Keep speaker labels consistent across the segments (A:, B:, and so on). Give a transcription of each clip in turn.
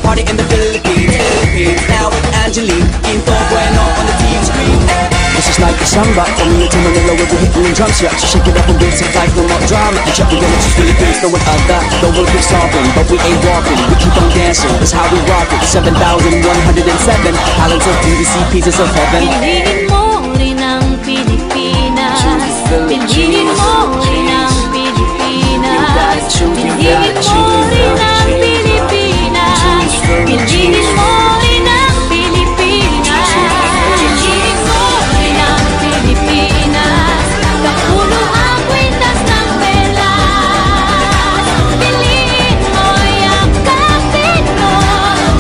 A: party in the Philippines. Now with Angelique, Quinto Bueno on the TV screen. This is like a samba, coming into Manila with the hitting and drums. Yeah, so shake it up and basic life, no more drama. And check the it's Philippines, no one other. The world keeps stopping, but we ain't walking. We keep on dancing, that's how we rock it. 7,107 islands of beauty, pieces of heaven.
B: Piliin mo rin ang Pilipinas. Piliin mo rin ang Pilipinas. Piliin mo rin ang Pilipinas. Piliin mo rin ang Pilipinas. Piliin mo rin ang Pilipinas. Kapulo ang kwintas ng pelas. Piliin mo yung kapit mo.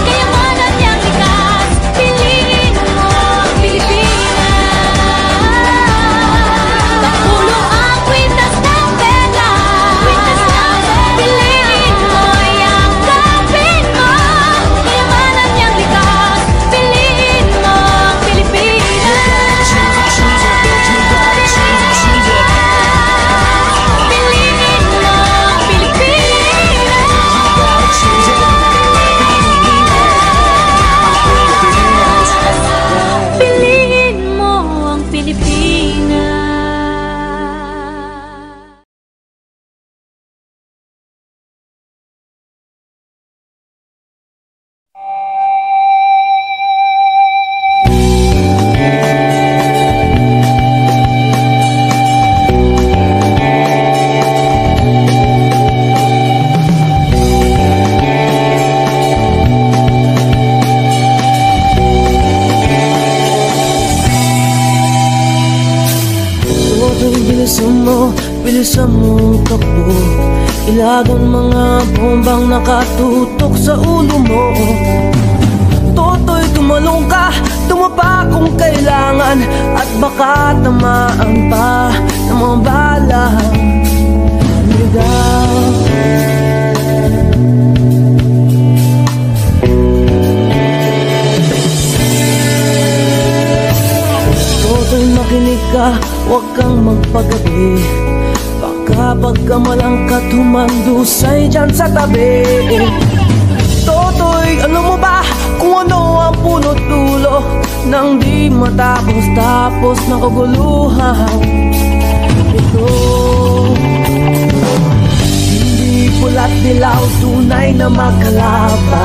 B: Kayamanan niyang likas. Piliin mo ang Pilipinas. Kapulo ang kwintas ng pelas. Piliin mo yung kapit mo. Kayamanan niyang likas. Piliin mo ang Pilipinas. Piliin mo ang Pilipinas. Piliin mo ang Pilipinas.
C: Bilisan mo takbo. Ilagan mga bombang nakatutok sa ulo mo. Toto'y tumalong ka, tumapa kung kailangan. At baka tamaan pa ng mga balang ligaw. Toto'y makinig ka, huwag kang magpagabi. Baka pagkamalangkat humandusay dyan sa tabi. Toto'y alam mo ba kung ano ang punot dulo nang di matapos-tapos na kaguluhan ito? Hindi pula't dilaw, tunay na magkalaban.